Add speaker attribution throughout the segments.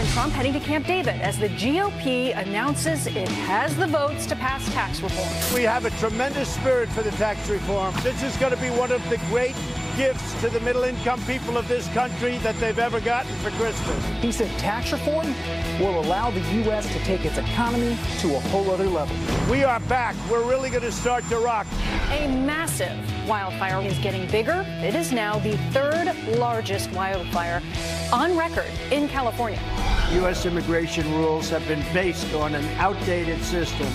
Speaker 1: President Trump heading to Camp David as the GOP announces it has the votes to pass tax reform.
Speaker 2: We have a tremendous spirit for the tax reform. This is going to be one of the great gifts to the middle-income people of this country that they've ever gotten for Christmas.
Speaker 3: He said tax reform will allow the U.S. to take its economy to a whole other level.
Speaker 2: We are back. We're really going to start to rock.
Speaker 1: A massive wildfire is getting bigger. It is now the third largest wildfire on record in California.
Speaker 2: U.S. immigration rules have been based on an outdated system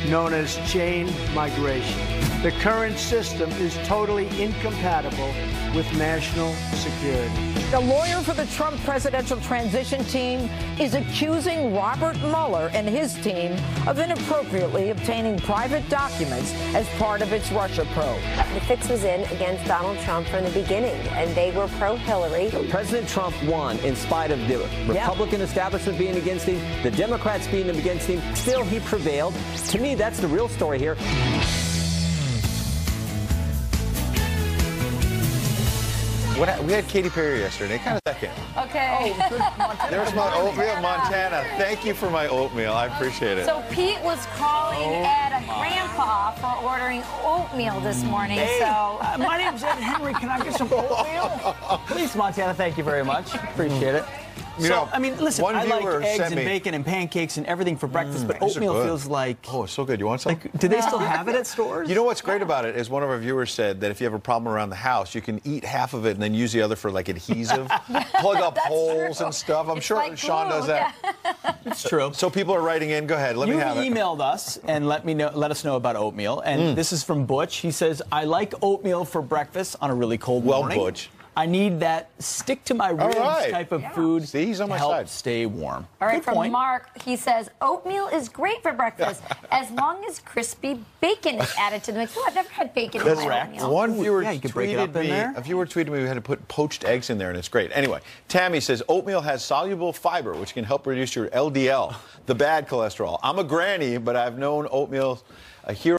Speaker 2: known as chain migration. The current system is totally incompatible with national security.
Speaker 4: The lawyer for the Trump presidential transition team is accusing Robert Mueller and his team of inappropriately obtaining private documents as part of its Russia probe.
Speaker 5: The fix was in against Donald Trump from the beginning, and they were pro-Hillary.
Speaker 6: President Trump won in spite of the Republican establishment being against him, the Democrats being against him. Still, he prevailed. To me, that's the real story here.
Speaker 7: We had Katy Perry yesterday. Kind of second.
Speaker 8: Okay.
Speaker 7: There's my oatmeal, Montana. Thank you for my oatmeal. I appreciate it.
Speaker 8: So Pete was calling Ed a grandpa for ordering oatmeal this morning.
Speaker 3: Hey,
Speaker 8: so
Speaker 3: my name's Ed Henry. Can I get some oatmeal? Please, Montana. Thank you very much. Appreciate it.
Speaker 7: You know,
Speaker 3: I mean, listen,
Speaker 7: one
Speaker 3: I like
Speaker 7: viewer
Speaker 3: eggs
Speaker 7: sent
Speaker 3: and
Speaker 7: me-
Speaker 3: bacon and pancakes and everything for breakfast, but
Speaker 7: These are
Speaker 3: oatmeal
Speaker 7: good.
Speaker 3: feels like...
Speaker 7: Oh, it's so good. You want some?
Speaker 3: Do they still have it at stores?
Speaker 7: You know what's great about it is one of our viewers said that if you have a problem around the house, you can eat half of it and then use the other for like adhesive, plug up holes and stuff. I'm sure
Speaker 8: like
Speaker 7: Sean
Speaker 8: glue,
Speaker 7: does that.
Speaker 3: It's true.
Speaker 7: So people are writing in. Go ahead. Let me have it.
Speaker 3: You emailed us and let us know about oatmeal. And this is from Butch. He says, I like oatmeal for breakfast on a really cold morning.
Speaker 7: Well, Butch.
Speaker 3: I need that stick to my ribs
Speaker 7: right.
Speaker 3: type of food
Speaker 7: See, he's on
Speaker 3: to
Speaker 7: my
Speaker 3: help
Speaker 7: side.
Speaker 3: stay warm.
Speaker 8: all right,
Speaker 3: Good
Speaker 8: from
Speaker 3: point.
Speaker 8: Mark, he says oatmeal is great for breakfast as long as crispy bacon is added to the mix. Oh, I've never had bacon in my oatmeal.
Speaker 7: One viewer
Speaker 3: yeah, you could break it up
Speaker 7: tweeted
Speaker 3: in
Speaker 7: me.
Speaker 3: there.
Speaker 7: A viewer tweeted me we had to put poached eggs in there, and it's great. Anyway, Tammy says oatmeal has soluble fiber, which can help reduce your LDL, the bad cholesterol. I'm a granny, but I've known oatmeal a hero.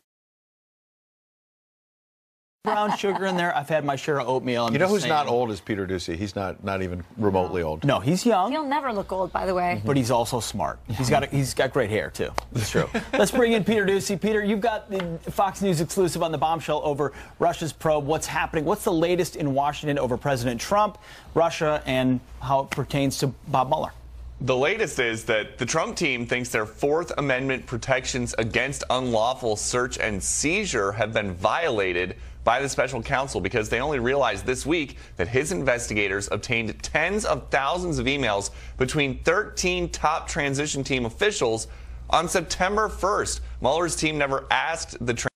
Speaker 3: Brown sugar in there. I've had my share of oatmeal.
Speaker 7: You know who's not old is Peter Doocy. He's not even remotely old.
Speaker 3: No, he's young.
Speaker 8: He'll never look old, by the way.
Speaker 3: But he's also smart. He's got great hair too. It's true. Let's bring in Peter Doocy. Peter, you've got the Fox News exclusive on the bombshell over Russia's probe. What's happening? What's the latest in Washington over President Trump, Russia, and how it pertains to Bob Mueller?
Speaker 9: The latest is that the Trump team thinks their Fourth Amendment protections against unlawful search and seizure have been violated by the special counsel because they only realized this week that his investigators obtained tens of thousands of emails between 13 top transition team officials on September 1st. Mueller's team never asked the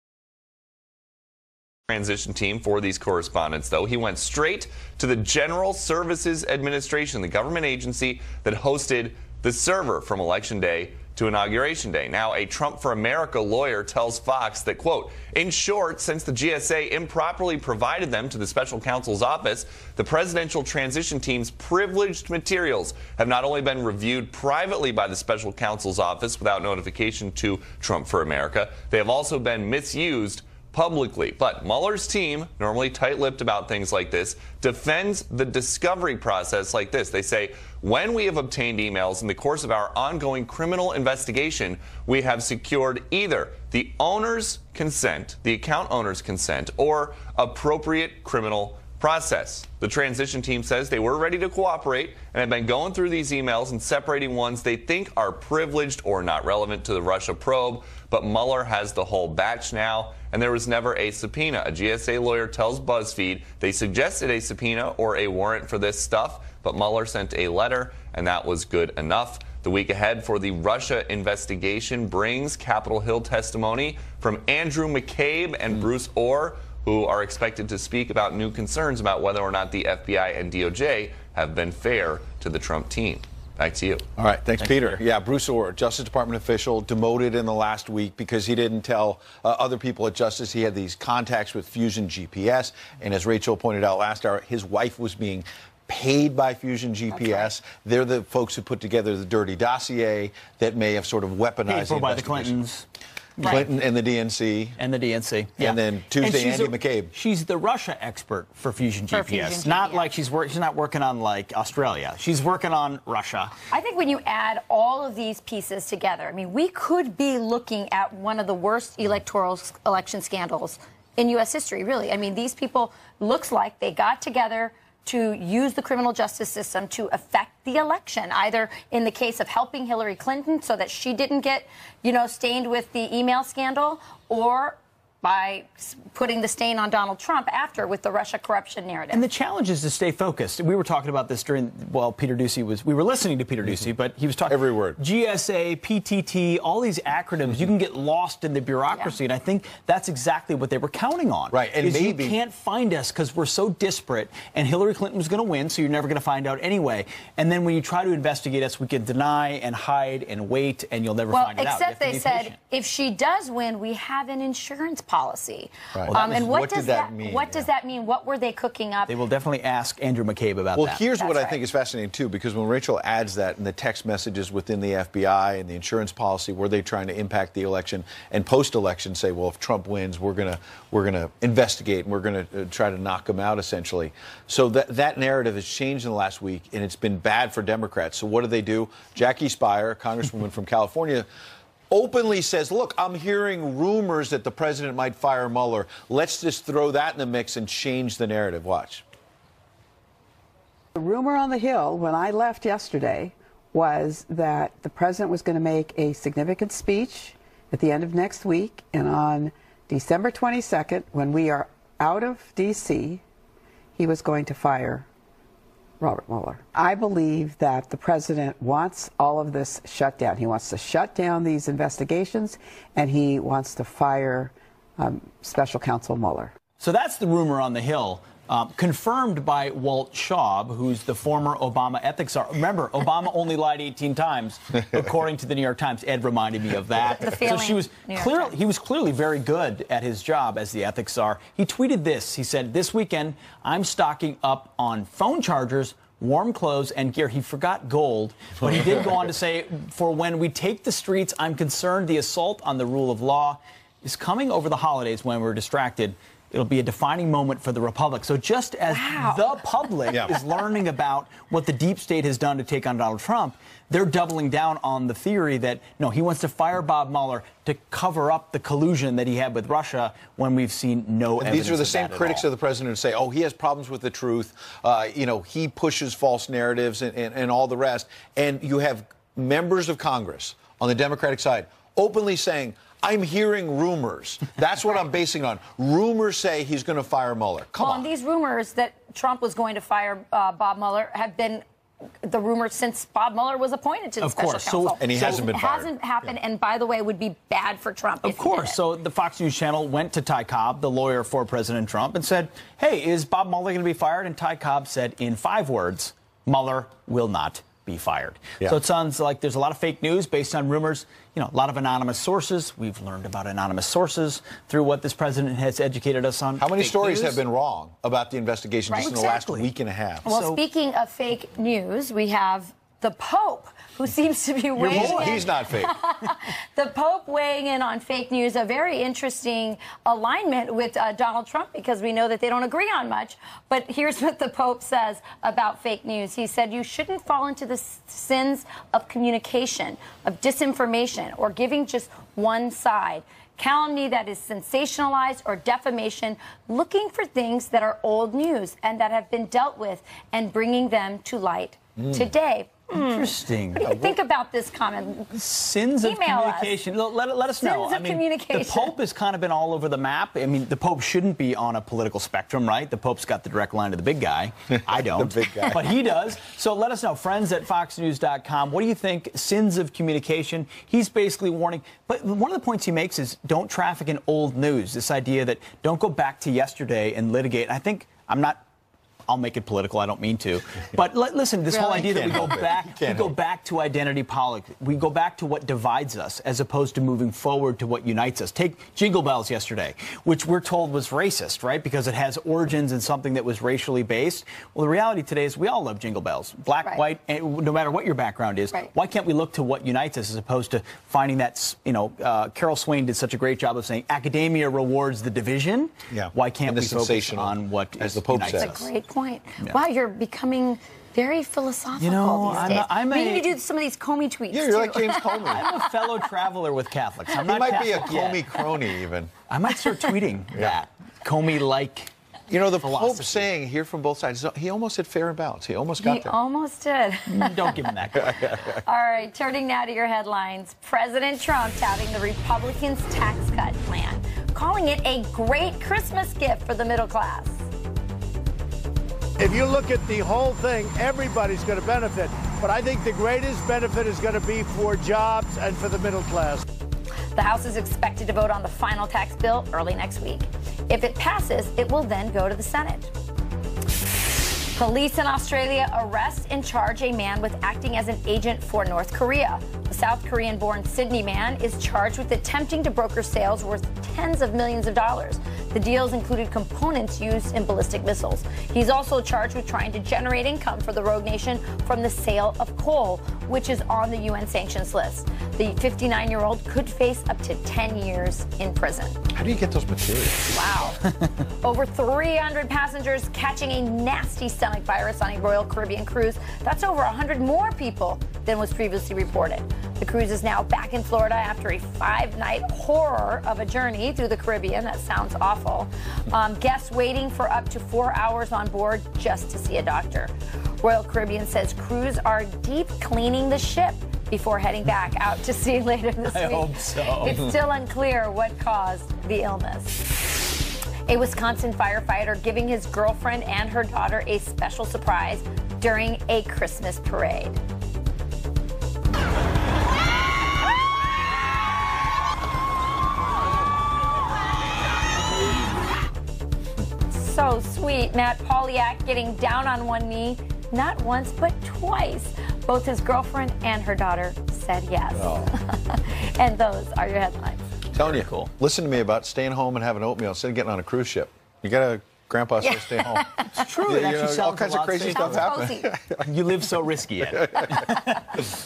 Speaker 9: transition team for these correspondence, though. He went straight to the General Services Administration, the government agency that hosted the server from Election Day to Inauguration Day. Now, a Trump for America lawyer tells Fox that, quote, in short, since the GSA improperly provided them to the special counsel's office, the presidential transition team's privileged materials have not only been reviewed privately by the special counsel's office without notification to Trump for America, they have also been misused publicly. But Mueller's team, normally tight-lipped about things like this, defends the discovery process like this. They say, when we have obtained emails in the course of our ongoing criminal investigation, we have secured either the owner's consent, the account owner's consent, or appropriate criminal process. The transition team says they were ready to cooperate and have been going through these emails and separating ones they think are privileged or not relevant to the Russia probe. But Mueller has the whole batch now, and there was never a subpoena. A GSA lawyer tells BuzzFeed they suggested a subpoena or a warrant for this stuff, but Mueller sent a letter, and that was good enough. The week ahead for the Russia investigation brings Capitol Hill testimony from Andrew McCabe and Bruce Orr, who are expected to speak about new concerns about whether or not the FBI and DOJ have been fair to the Trump team. Back to you.
Speaker 7: All right. Thanks, Peter. Yeah, Bruce Orr, Justice Department official, demoted in the last week because he didn't tell other people at Justice he had these contacts with Fusion GPS. And as Rachel pointed out last hour, his wife was being paid by Fusion GPS. Right. They're the folks who put together the dirty dossier that may have sort of weaponized
Speaker 3: paid for by the Clintons.
Speaker 7: Clinton and the DNC.
Speaker 3: And the DNC. Yeah.
Speaker 7: And then Tuesday, Andy McCabe.
Speaker 3: She's the Russia expert for Fusion GPS. Not like she's not working on like Australia. She's working on Russia.
Speaker 8: I think when you add all of these pieces together, I mean, we could be looking at one of the worst electoral election scandals in U.S. history, really. I mean, these people, looks like they got together to use the criminal justice system to affect the election, either in the case of helping Hillary Clinton so that she didn't get, stained with the email scandal, or by putting the stain on Donald Trump after with the Russia corruption narrative.
Speaker 3: And the challenge is to stay focused. We were talking about this we were listening to Peter Doocy, but he was talking
Speaker 7: every word.
Speaker 3: GSA, PTT, all these acronyms, you can get lost in the bureaucracy, and I think that's exactly what they were counting on.
Speaker 7: Right, and maybe
Speaker 3: you can't find us because we're so disparate, and Hillary Clinton was going to win, so you're never going to find out anyway. And then when you try to investigate us, we can deny and hide and wait, and you'll never find it out.
Speaker 8: Except they said, if she does win, we have an insurance policy.
Speaker 7: Right.
Speaker 8: And what
Speaker 7: does that mean?
Speaker 8: What does that mean? What were they cooking up?
Speaker 3: They will definitely ask Andrew McCabe about that.
Speaker 7: Well, here's what I think is fascinating, too, because when Rachel adds that in the text messages within the FBI and the insurance policy, were they trying to impact the election, and post-election say, well, if Trump wins, we're gonna investigate and we're going to try to knock him out, essentially. So that narrative has changed in the last week, and it's been bad for Democrats. So what do? Jackie Speier, a congresswoman from California, openly says, look, I'm hearing rumors that the president might fire Mueller. Let's just throw that in the mix and change the narrative. Watch.
Speaker 10: The rumor on the Hill when I left yesterday was that the president was going to make a significant speech at the end of next week, and on December 22nd, when we are out of D.C., he was going to fire Robert Mueller. I believe that the president wants all of this shut down. He wants to shut down these investigations, and he wants to fire Special Counsel Mueller.
Speaker 3: So that's the rumor on the Hill, confirmed by Walt Schaub, who's the former Obama ethics czar. Remember, Obama only lied 18 times, according to the New York Times. Ed reminded me of that. So he was clearly very good at his job as the ethics czar. He tweeted this. He said, this weekend, I'm stocking up on phone chargers, warm clothes, and gear. He forgot gold, but he did go on to say, for when we take the streets, I'm concerned the assault on the rule of law is coming over the holidays when we're distracted. It'll be a defining moment for the Republic. So just as the public is learning about what the deep state has done to take on Donald Trump, they're doubling down on the theory that, no, he wants to fire Bob Mueller to cover up the collusion that he had with Russia when we've seen no evidence.
Speaker 7: These are the same critics of the president who say, oh, he has problems with the truth. He pushes false narratives and all the rest. And you have members of Congress on the Democratic side openly saying, I'm hearing rumors. That's what I'm basing it on. Rumors say he's going to fire Mueller. Come on.
Speaker 8: And these rumors that Trump was going to fire Bob Mueller have been the rumors since Bob Mueller was appointed to the special counsel.
Speaker 7: And he hasn't been fired.
Speaker 8: It hasn't happened, and by the way, would be bad for Trump.
Speaker 3: Of course. So the Fox News channel went to Ty Cobb, the lawyer for President Trump, and said, hey, is Bob Mueller going to be fired? And Ty Cobb said in 5 words, Mueller will not be fired. So it sounds like there's a lot of fake news based on rumors, a lot of anonymous sources. We've learned about anonymous sources through what this president has educated us on.
Speaker 7: How many stories have been wrong about the investigation just in the last week and a half?
Speaker 8: Well, speaking of fake news, we have the Pope, who seems to be weighing in.
Speaker 7: He's not fake.
Speaker 8: The Pope weighing in on fake news, a very interesting alignment with Donald Trump, because we know that they don't agree on much. But here's what the Pope says about fake news. He said, you shouldn't fall into the sins of communication, of disinformation, or giving just one side. Calumny that is sensationalized, or defamation, looking for things that are old news and that have been dealt with and bringing them to light today.
Speaker 3: Interesting.
Speaker 8: What do you think about this comment?
Speaker 3: Sins of communication. Let us know.
Speaker 8: Sins of communication.
Speaker 3: The Pope has kind of been all over the map. I mean, the Pope shouldn't be on a political spectrum, right? The Pope's got the direct line to the big guy. I don't.
Speaker 7: The big guy.
Speaker 3: But he does. So let us know. Friends at foxnews.com. What do you think? Sins of communication. He's basically warning. But one of the points he makes is don't traffic in old news. This idea that don't go back to yesterday and litigate. I think I'm not I'll make it political. I don't mean to. But listen, this whole idea that we go back to identity politics. We go back to what divides us as opposed to moving forward to what unites us. Take Jingle Bells yesterday, which we're told was racist, right? Because it has origins in something that was racially based. Well, the reality today is we all love Jingle Bells, black, white, and no matter what your background is. Why can't we look to what unites us as opposed to finding that, Carol Swain did such a great job of saying academia rewards the division. Yeah. Why can't we focus on what
Speaker 7: as the Pope says?
Speaker 8: That's a great point. Yeah. Wow, you're becoming very philosophical these days. We need to do some of these Comey tweets.
Speaker 7: Yeah, you're like James Comey.
Speaker 3: I'm a fellow traveler with Catholics. I'm not
Speaker 7: might
Speaker 3: Catholic
Speaker 7: be a Comey crony even.
Speaker 3: I might start tweeting that. Comey-like.
Speaker 7: You know, the Pope saying here from both sides, he almost said fair and balanced. He almost got there.
Speaker 8: He almost did.
Speaker 3: Don't give him that.
Speaker 8: All right, turning now to your headlines. President Trump touting the Republicans' tax cut plan, calling it a great Christmas gift for the middle class.
Speaker 2: If you look at the whole thing, everybody's going to benefit. But I think the greatest benefit is going to be for jobs and for the middle class.
Speaker 8: The House is expected to vote on the final tax bill early next week. If it passes, it will then go to the Senate. Police in Australia arrest and charge a man with acting as an agent for North Korea. The South Korean-born Sydney man is charged with attempting to broker sales worth tens of millions of dollars. The deals included components used in ballistic missiles. He's also charged with trying to generate income for the rogue nation from the sale of coal, which is on the UN sanctions list. The 59-year-old could face up to 10 years in prison.
Speaker 7: How do you get those materials?
Speaker 8: Wow. Over 300 passengers catching a nasty stomach virus on a Royal Caribbean cruise. That's over 100 more people than was previously reported. The cruise is now back in Florida after a 5-night horror of a journey through the Caribbean. That sounds awful. Guests waiting for up to 4 hours on board just to see a doctor. Royal Caribbean says crews are deep cleaning the ship before heading back out to sea later this week.
Speaker 3: I hope so.
Speaker 8: It's still unclear what caused the illness. A Wisconsin firefighter giving his girlfriend and her daughter a special surprise during a Christmas parade. So sweet. Matt Polyak getting down on one knee, not once, but twice. Both his girlfriend and her daughter said yes. Oh. And those are your headlines.
Speaker 7: Telling you, cool. Listen to me about staying home and having oatmeal instead of getting on a cruise ship. You got Grandpa says stay home.
Speaker 3: It's true. It actually sounds
Speaker 7: all kinds of crazy stuff happen.
Speaker 3: You live so risky in it.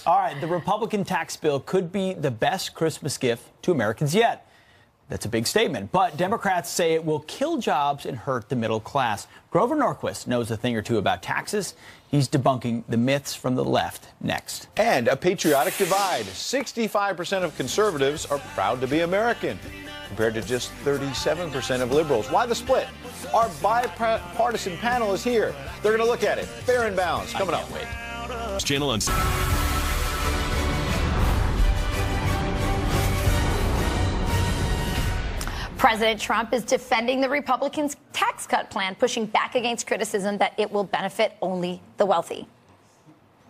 Speaker 3: All right, the Republican tax bill could be the best Christmas gift to Americans yet. That's a big statement. But Democrats say it will kill jobs and hurt the middle class. Grover Norquist knows a thing or two about taxes. He's debunking the myths from the left next.
Speaker 7: And a patriotic divide. 65% of conservatives are proud to be American, compared to just 37% of liberals. Why the split? Our bipartisan panel is here. They're going to look at it. Fair and balanced. Coming up. Wait.
Speaker 11: Channel on.
Speaker 8: President Trump is defending the Republicans' tax cut plan, pushing back against criticism that it will benefit only the wealthy.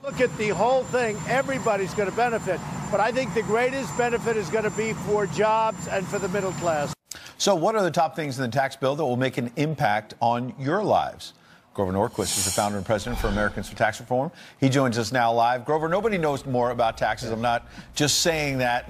Speaker 2: Look at the whole thing, everybody's going to benefit. But I think the greatest benefit is going to be for jobs and for the middle class.
Speaker 7: So what are the top things in the tax bill that will make an impact on your lives? Grover Norquist is the founder and president for Americans for Tax Reform. He joins us now live. Grover, nobody knows more about taxes. I'm not just saying that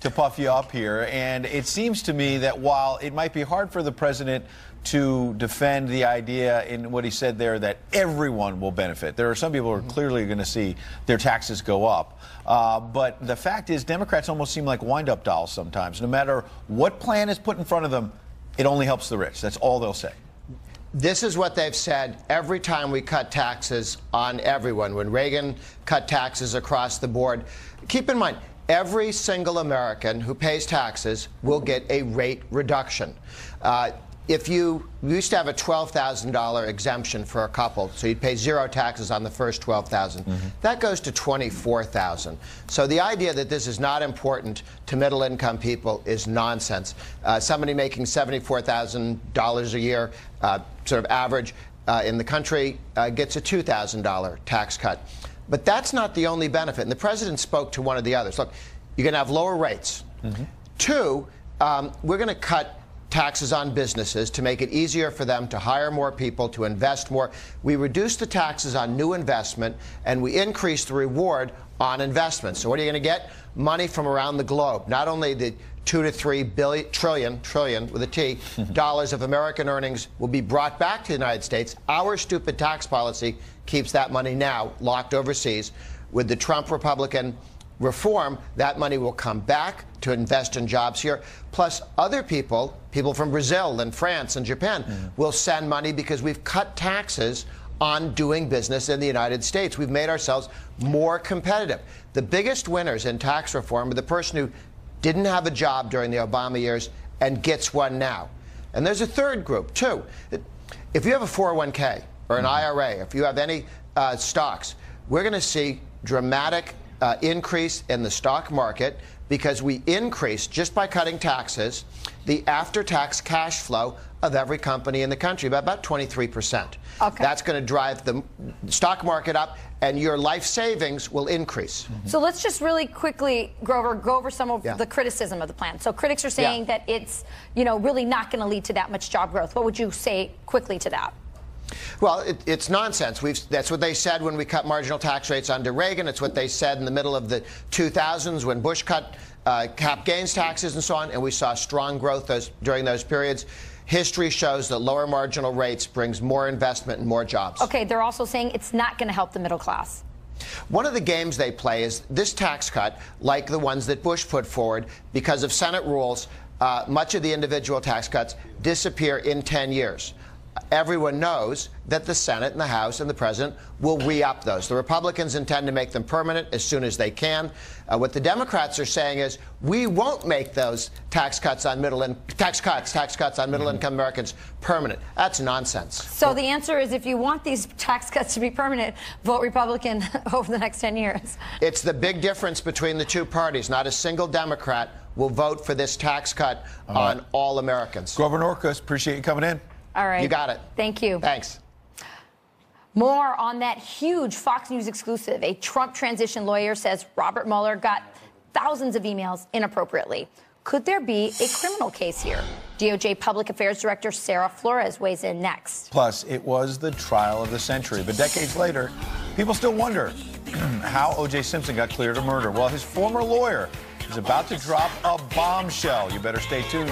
Speaker 7: to puff you up here. And it seems to me that while it might be hard for the president to defend the idea in what he said there that everyone will benefit, there are some people who are clearly going to see their taxes go up. But the fact is, Democrats almost seem like wind-up dolls sometimes. No matter what plan is put in front of them, it only helps the rich. That's all they'll say.
Speaker 12: This is what they've said every time we cut taxes on everyone. When Reagan cut taxes across the board, keep in mind, every single American who pays taxes will get a rate reduction. We used to have a $12,000 exemption for a couple, so you'd pay zero taxes on the first $12,000. That goes to $24,000. So the idea that this is not important to middle-income people is nonsense. Somebody making $74,000 a year, sort of average in the country, gets a $2,000 tax cut. But that's not the only benefit. And the president spoke to one of the others. Look, you're going to have lower rates. Two, we're going to cut taxes on businesses to make it easier for them to hire more people, to invest more. We reduced the taxes on new investment, and we increased the reward on investments. So what are you going to get? Money from around the globe. Not only the 2 to 3 trillion with a T, dollars of American earnings will be brought back to the United States. Our stupid tax policy keeps that money now locked overseas. With the Trump Republican reform, that money will come back to invest in jobs here. Plus, other people from Brazil and France and Japan, will send money because we've cut taxes on doing business in the United States. We've made ourselves more competitive. The biggest winners in tax reform are the person who didn't have a job during the Obama years and gets one now. And there's a third group, too. If you have a 401k or an IRA, if you have any stocks, we're going to see dramatic increase in the stock market because we increase, just by cutting taxes, the after-tax cash flow of every company in the country by about 23%.
Speaker 8: Okay.
Speaker 12: That's going to drive the stock market up, and your life savings will increase.
Speaker 8: So let's just really quickly, Grover, go over some of the criticism of the plan. So critics are saying that it's, really not going to lead to that much job growth. What would you say quickly to that?
Speaker 12: Well, it's nonsense. That's what they said when we cut marginal tax rates under Reagan. It's what they said in the middle of the 2000s when Bush cut cap gains taxes and so on, and we saw strong growth during those periods. History shows that lower marginal rates brings more investment and more jobs.
Speaker 8: Okay, they're also saying it's not going to help the middle class.
Speaker 12: One of the games they play is this tax cut, like the ones that Bush put forward, because of Senate rules, much of the individual tax cuts disappear in 10 years. Everyone knows that the Senate and the House and the President will re-up those. The Republicans intend to make them permanent as soon as they can. What the Democrats are saying is we won't make those tax cuts on middle-income Americans permanent. That's nonsense.
Speaker 8: So the answer is, if you want these tax cuts to be permanent, vote Republican over the next 10 years.
Speaker 12: It's the big difference between the two parties. Not a single Democrat will vote for this tax cut on all Americans.
Speaker 7: Grover Norquist, appreciate you coming in.
Speaker 8: All right.
Speaker 12: You got it.
Speaker 8: Thank you.
Speaker 12: Thanks.
Speaker 8: More on that huge Fox News exclusive. A Trump transition lawyer says Robert Mueller got thousands of emails inappropriately. Could there be a criminal case here? DOJ Public Affairs Director Sara Flores weighs in next.
Speaker 7: Plus, it was the trial of the century. But decades later, people still wonder how O.J. Simpson got cleared of murder. Well, his former lawyer is about to drop a bombshell. You better stay tuned.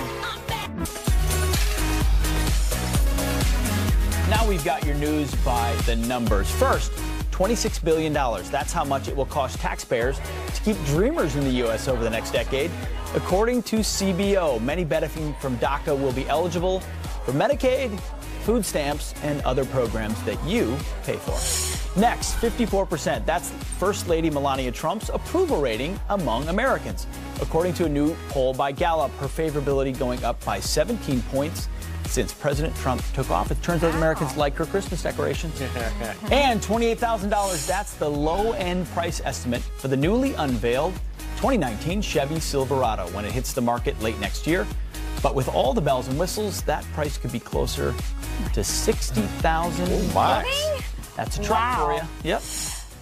Speaker 3: Now we've got your news by the numbers. First, $26 billion. That's how much it will cost taxpayers to keep dreamers in the U.S. over the next decade. According to CBO, many benefiting from DACA will be eligible for Medicaid, food stamps, and other programs that you pay for. Next, 54%. That's First Lady Melania Trump's approval rating among Americans. According to a new poll by Gallup, her favorability going up by 17 points since President Trump took office. It turns out Americans like her Christmas decorations. And $28,000, that's the low-end price estimate for the newly unveiled 2019 Chevy Silverado when it hits the market late next year. But with all the bells and whistles, that price could be closer to $60,000. That's a truck for you. Yep.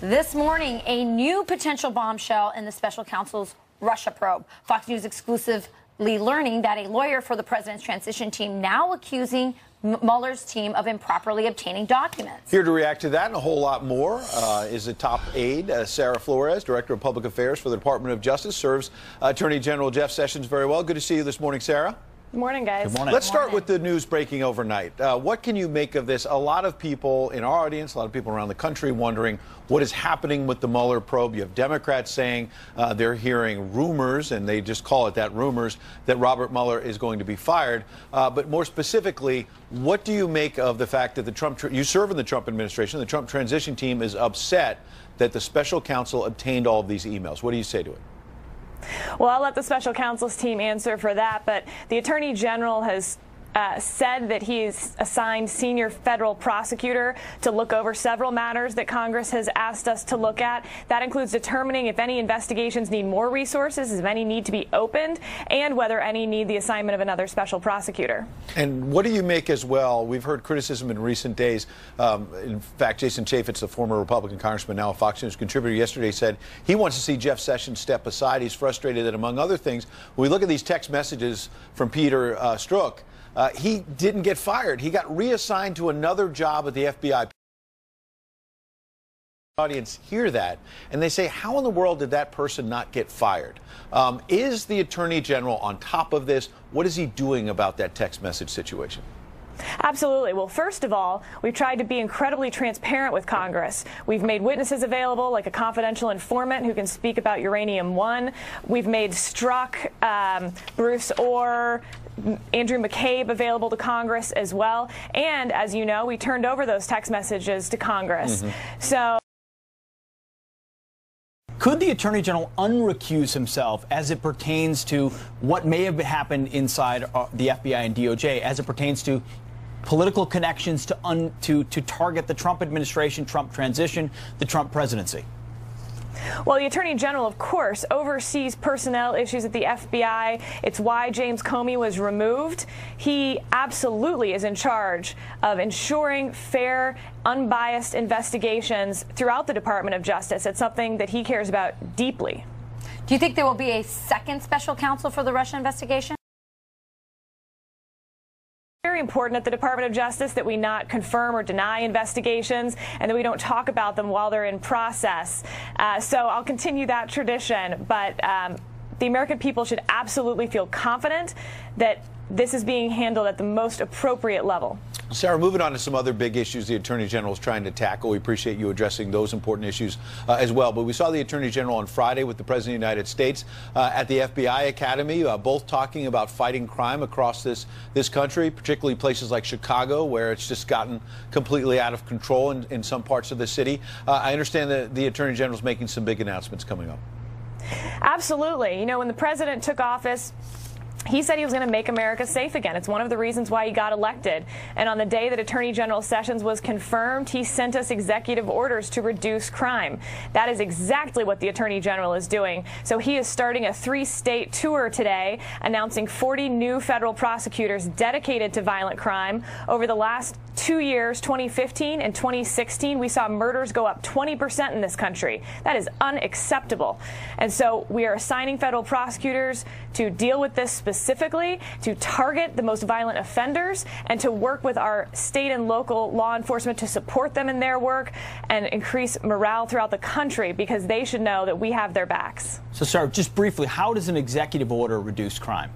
Speaker 8: This morning, a new potential bombshell in the special counsel's Russia probe. Fox News exclusively learning that a lawyer for the president's transition team now accusing Mueller's team of improperly obtaining documents.
Speaker 7: Here to react to that and a whole lot more is a top aide, Sara Flores, Director of Public Affairs for the Department of Justice, serves Attorney General Jeff Sessions very well. Good to see you this morning, Sara.
Speaker 11: Good morning, guys.
Speaker 3: Good morning.
Speaker 7: Let's start with the news breaking overnight. What can you make of this? A lot of people in our audience, a lot of people around the country wondering what is happening with the Mueller probe. You have Democrats saying they're hearing rumors, and they just call it that, rumors, that Robert Mueller is going to be fired. But more specifically, what do you make of the fact that you serve in the Trump administration, the Trump transition team is upset that the special counsel obtained all of these emails? What do you say to it?
Speaker 11: Well, I'll let the special counsel's team answer for that, but the Attorney General has said that he's assigned senior federal prosecutor to look over several matters that Congress has asked us to look at. That includes determining if any investigations need more resources, if any need to be opened, and whether any need the assignment of another special prosecutor.
Speaker 7: And what do you make as well? We've heard criticism in recent days. In fact, Jason Chaffetz, the former Republican congressman, now a Fox News contributor, yesterday said he wants to see Jeff Sessions step aside. He's frustrated that, among other things, when we look at these text messages from Peter Strzok, he didn't get fired. He got reassigned to another job at the FBI. Audience hear that and they say, how in the world did that person not get fired? Is the Attorney General on top of this? What is he doing about that text message situation?
Speaker 11: Absolutely. Well, first of all, we've tried to be incredibly transparent with Congress. We've made witnesses available, like a confidential informant who can speak about Uranium-1. We've made Strzok, Bruce Orr, Andrew McCabe available to Congress as well. And as you know, we turned over those text messages to Congress. So
Speaker 3: could the Attorney General unrecuse himself as it pertains to what may have happened inside the FBI and DOJ, as it pertains to political connections to target the Trump administration, Trump transition, the Trump presidency?
Speaker 11: Well, the Attorney General, of course, oversees personnel issues at the FBI. It's why James Comey was removed. He absolutely is in charge of ensuring fair, unbiased investigations throughout the Department of Justice. It's something that he cares about deeply.
Speaker 8: Do you think there will be a second special counsel for the Russia investigation?
Speaker 11: Very important at the Department of Justice that we not confirm or deny investigations and that we don't talk about them while they're in process. So I'll continue that tradition. But the American people should absolutely feel confident that this is being handled at the most appropriate level.
Speaker 7: Sara, moving on to some other big issues the Attorney General is trying to tackle. We appreciate you addressing those important issues as well. But we saw the Attorney General on Friday with the President of the United States at the FBI Academy, both talking about fighting crime across this country, particularly places like Chicago, where it's just gotten completely out of control in some parts of the city. I understand that the Attorney General is making some big announcements coming up.
Speaker 11: Absolutely. You know, when the president took office, he said he was going to make America safe again. It's one of the reasons why he got elected. And on the day that Attorney General Sessions was confirmed, he sent us executive orders to reduce crime. That is exactly what the Attorney General is doing. So he is starting a 3-state tour today, announcing 40 new federal prosecutors dedicated to violent crime. Over the last 2 years, 2015 and 2016, we saw murders go up 20% in this country. That is unacceptable. And so we are assigning federal prosecutors to deal with this specifically, to target the most violent offenders, and to work with our state and local law enforcement to support them in their work and increase morale throughout the country, because they should know that we have their backs.
Speaker 3: So, Sara, just briefly, how does an executive order reduce crime?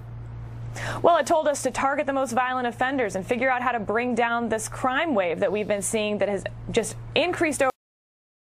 Speaker 11: Well, it told us to target the most violent offenders and figure out how to bring down this crime wave that we've been seeing that has just increased over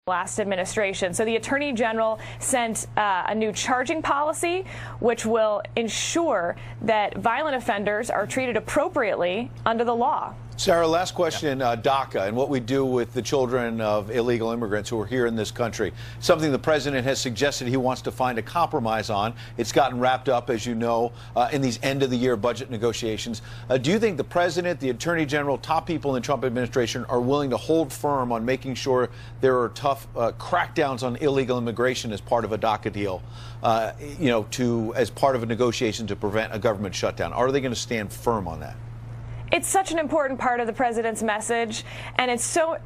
Speaker 11: the last administration. So the Attorney General sent a new charging policy, which will ensure that violent offenders are treated appropriately under the law.
Speaker 7: Sara, last question, DACA and what we do with the children of illegal immigrants who are here in this country. Something the president has suggested he wants to find a compromise on. It's gotten wrapped up, as you know, in these end-of-the-year budget negotiations. Do you think the president, the attorney general, top people in the Trump administration are willing to hold firm on making sure there are tough crackdowns on illegal immigration as part of a DACA deal, as part of a negotiation to prevent a government shutdown? Are they going to stand firm on that?
Speaker 11: It's such an important part of the president's message, and it's so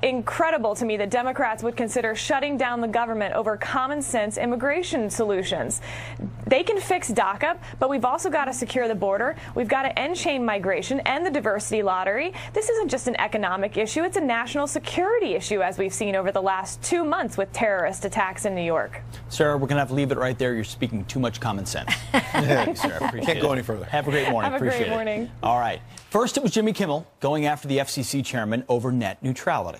Speaker 11: incredible to me that Democrats would consider shutting down the government over common sense immigration solutions. They can fix DACA, but we've also got to secure the border. We've got to end chain migration and the diversity lottery. This isn't just an economic issue. It's a national security issue, as we've seen over the last 2 months with terrorist attacks in New York.
Speaker 3: Sara, we're going to have to leave it right there. You're speaking too much common sense. Thanks, Sara. Appreciate
Speaker 7: Can't
Speaker 3: it.
Speaker 7: go any further.
Speaker 3: Have a great morning.
Speaker 11: Have a
Speaker 3: Appreciate
Speaker 11: great morning.
Speaker 3: It. All right. First, it was Jimmy Kimmel going after the FCC chairman over net neutrality.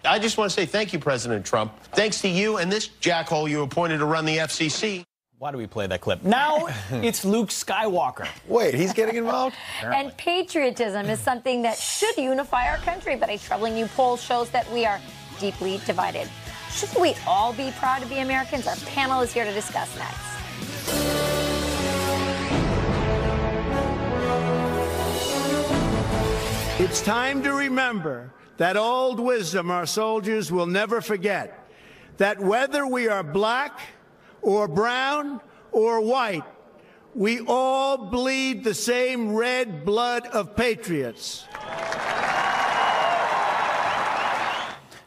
Speaker 13: I just want to say thank you, President Trump. Thanks to you and this jackhole you appointed to run the FCC.
Speaker 3: Why do we play that clip? Now it's Luke Skywalker.
Speaker 7: Wait, he's getting involved?
Speaker 8: And patriotism is something that should unify our country, but a troubling new poll shows that we are deeply divided. Shouldn't we all be proud to be Americans? Our panel is here to discuss next.
Speaker 2: It's time to remember that old wisdom our soldiers will never forget, that whether we are black or brown or white, we all bleed the same red blood of patriots.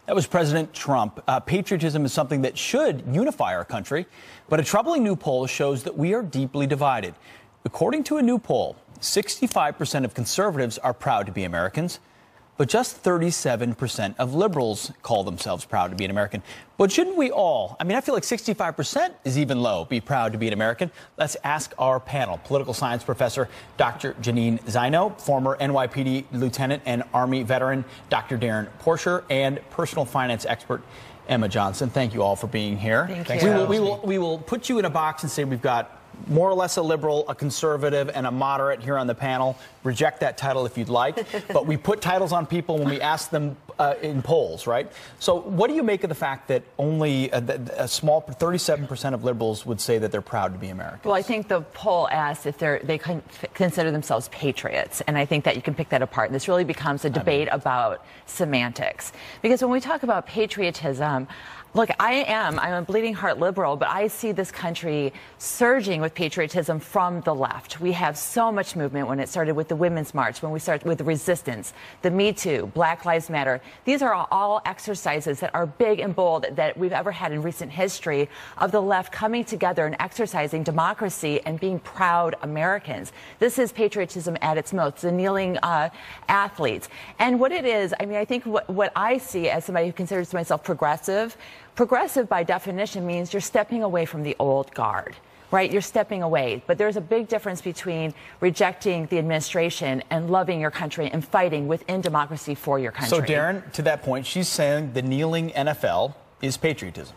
Speaker 3: That was President Trump. Patriotism is something that should unify our country, but a troubling new poll shows that we are deeply divided. According to a new poll, 65% of conservatives are proud to be Americans, but just 37% of liberals call themselves proud to be an American. But shouldn't we all, I feel like 65% is even low, be proud to be an American? Let's ask our panel. Political science professor Dr. Jeanine Zaino, former NYPD lieutenant and Army veteran Dr. Darren Porcher, and personal finance expert Emma Johnson. Thank you all for being here.
Speaker 14: Thank you.
Speaker 3: We will put you in a box and say we've got more or less a liberal, a conservative, and a moderate here on the panel. Reject that title if you'd like. But we put titles on people when we ask them in polls, right? So what do you make of the fact that only a small 37% of liberals would say that they're proud to be Americans?
Speaker 14: Well, I think the poll asked if they consider themselves patriots, and I think that you can pick that apart. And this really becomes a debate about semantics. Because when we talk about patriotism, look, I'm a bleeding heart liberal, but I see this country surging with patriotism from the left. We have so much movement when it started with the Women's March, when we started with the resistance, the Me Too, Black Lives Matter. These are all exercises that are big and bold that we've ever had in recent history of the left coming together and exercising democracy and being proud Americans. This is patriotism at its most, the kneeling athletes. And what it is, I think what I see as somebody who considers myself progressive, progressive by definition means you're stepping away from the old guard, right? You're stepping away. But there's a big difference between rejecting the administration and loving your country and fighting within democracy for your country.
Speaker 3: So, Darren, to that point, she's saying the kneeling NFL is patriotism.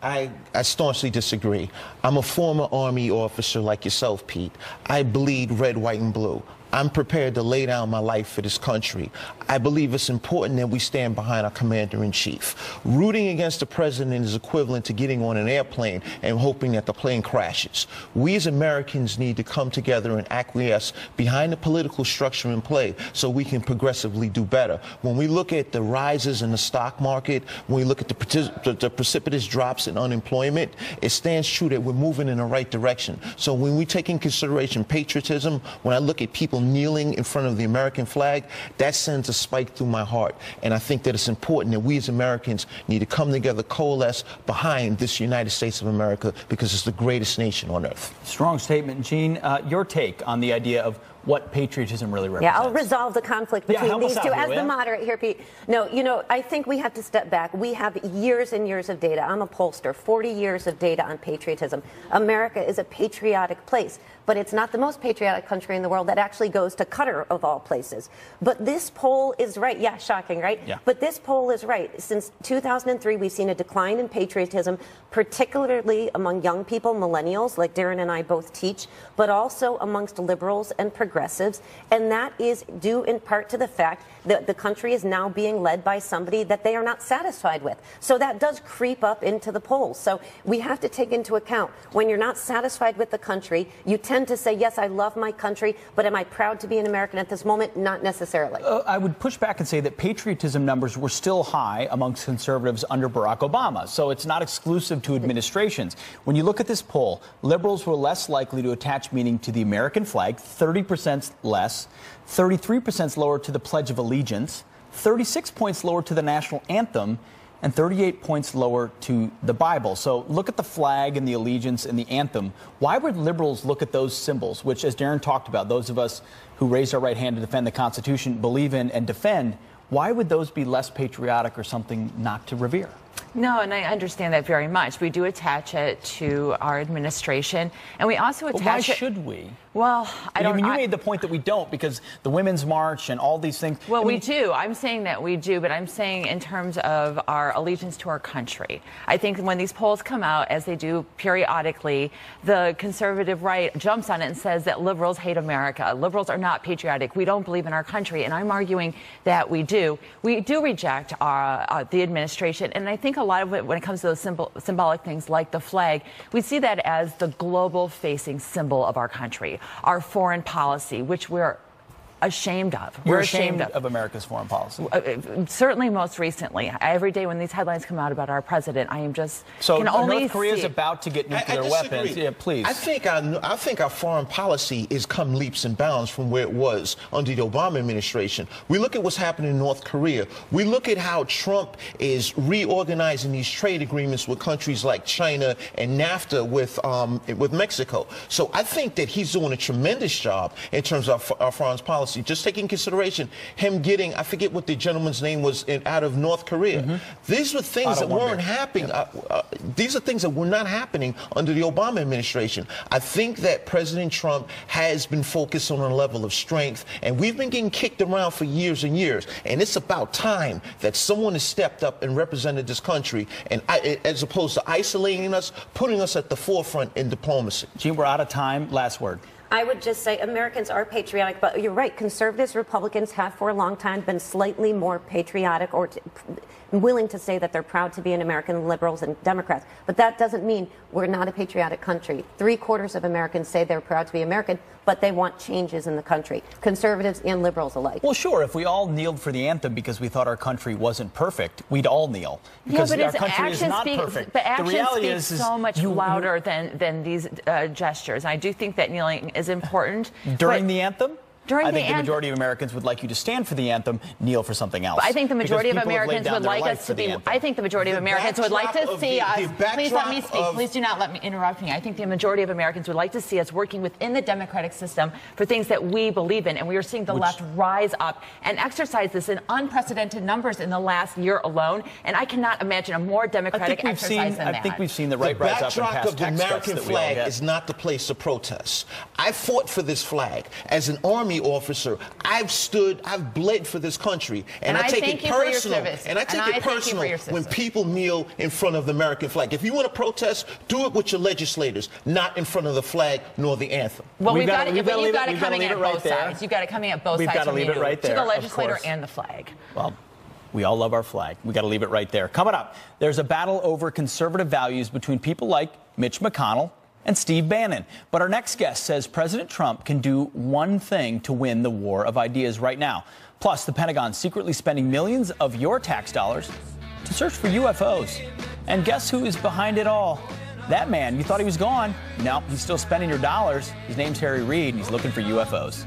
Speaker 15: I staunchly disagree. I'm a former Army officer like yourself, Pete. I bleed red, white, and blue. I'm prepared to lay down my life for this country. I believe it's important that we stand behind our commander-in-chief. Rooting against the president is equivalent to getting on an airplane and hoping that the plane crashes. We as Americans need to come together and acquiesce behind the political structure in play so we can progressively do better. When we look at the rises in the stock market, when we look at the precipitous drops in unemployment, it stands true that we're moving in the right direction. So when we take in consideration patriotism, when I look at people kneeling in front of the American flag, that sends a spike through my heart. And I think that it's important that we as Americans need to come together, coalesce behind this United States of America, because it's the greatest nation on earth.
Speaker 3: Strong statement. Jean, your take on the idea of what patriotism really represents.
Speaker 16: Yeah, I'll resolve the conflict between these two. As the moderate here, Pete. No, I think we have to step back. We have years and years of data. I'm a pollster, 40 years of data on patriotism. America is a patriotic place, but it's not the most patriotic country in the world. That actually goes to Qatar, of all places. But this poll is right. Yeah, shocking, right?
Speaker 3: Yeah.
Speaker 16: But this poll is right. Since 2003, we've seen a decline in patriotism, particularly among young people, millennials, like Darren and I both teach, but also amongst liberals and progressives. And that is due in part to the fact that the country is now being led by somebody that they are not satisfied with. So that does creep up into the polls. So we have to take into account when you're not satisfied with the country, you tend to say, yes, I love my country, but am I proud to be an American at this moment? Not necessarily.
Speaker 3: I would push back and say that patriotism numbers were still high amongst conservatives under Barack Obama. So it's not exclusive to administrations. When you look at this poll, liberals were less likely to attach meaning to the American flag, 30% less, 33% lower to the Pledge of Allegiance, 36 points lower to the national anthem, and 38 points lower to the Bible. So look at the flag and the allegiance and the anthem. Why would liberals look at those symbols, which, as Darren talked about, those of us who raise our right hand to defend the Constitution believe in and defend, why would those be less patriotic or something not to revere?
Speaker 14: No, and I understand that very much. We do attach it to our administration, and we also attach it...
Speaker 3: Why should we?
Speaker 14: Well, I don't...
Speaker 3: You made the point that we don't, because the Women's March and all these things...
Speaker 14: Well, we do. I'm saying that we do, but I'm saying in terms of our allegiance to our country. I think when these polls come out, as they do periodically, the conservative right jumps on it and says that liberals hate America. Liberals are not patriotic. We don't believe in our country, and I'm arguing that we do. We do reject the administration, and I think a lot of it, when it comes to those symbolic things like the flag, we see that as the global-facing symbol of our country, our foreign policy, which we're ashamed of.
Speaker 3: We're ashamed of America's foreign policy.
Speaker 14: Certainly most recently. Every day when these headlines come out about our president, I am just can only
Speaker 3: North Korea is
Speaker 14: see
Speaker 3: about to get nuclear weapons. Yeah, please.
Speaker 15: I think our foreign policy is come leaps and bounds from where it was under the Obama administration. We look at what's happening in North Korea. We look at how Trump is reorganizing these trade agreements with countries like China and NAFTA with Mexico. So I think that he's doing a tremendous job in terms of our foreign policy. Just taking consideration him getting, I forget what the gentleman's name was, out of North Korea. These were things that weren't happening. These are things that were not happening under the Obama administration. I think that President Trump has been focused on a level of strength, and we've been getting kicked around for years and years. And it's about time that someone has stepped up and represented this country, and as opposed to isolating us, putting us at the forefront in diplomacy.
Speaker 3: Jean, we're out of time. Last word.
Speaker 16: I would just say Americans are patriotic, but you're right. Conservatives, Republicans have for a long time been slightly more patriotic or willing to say that they're proud to be an American, liberals and Democrats. But that doesn't mean we're not a patriotic country. 3/4 of Americans say they're proud to be American, but they want changes in the country. Conservatives and liberals alike.
Speaker 3: Well, sure. If we all kneeled for the anthem because we thought our country wasn't perfect, we'd all kneel. Because
Speaker 14: but
Speaker 3: our country is not perfect.
Speaker 14: But actions
Speaker 3: the reality
Speaker 14: speak so much louder than these gestures. I do think that kneeling is important.
Speaker 3: During the anthem?
Speaker 14: I
Speaker 3: think the majority of Americans would like you to stand for the anthem, kneel for something else.
Speaker 14: I think the majority of Americans would like us to be. I think the majority of Americans would like to see us. Please let me speak. Please do not let me interrupt me. I think the majority of Americans would like to see us working within the democratic system for things that we believe in, and we are seeing the left rise up and exercise this in unprecedented numbers in the last year alone. And I cannot imagine a more democratic exercise than that.
Speaker 3: I think we've seen the right rise up and pass
Speaker 15: of the American flag is not the place to protest. I fought for this flag as an Army officer. I've bled for this country, and I take it personal. And I take it personal when people kneel in front of the American flag. If you want to protest, do it with your legislators, not in front of the flag nor the anthem.
Speaker 14: Well, you've got it coming at both sides. You've got it coming at both sides.
Speaker 3: We've got to leave it right there.
Speaker 14: To the legislator and the flag.
Speaker 3: Well, we all love our flag. We got to leave it right there. Coming up, there's a battle over conservative values between people like Mitch McConnell and Steve Bannon. But our next guest says President Trump can do one thing to win the war of ideas right now. Plus, the Pentagon secretly spending millions of your tax dollars to search for UFOs. And guess who is behind it all? That man. You thought he was gone. No, he's still spending your dollars. His name's Harry Reid, and he's looking for UFOs.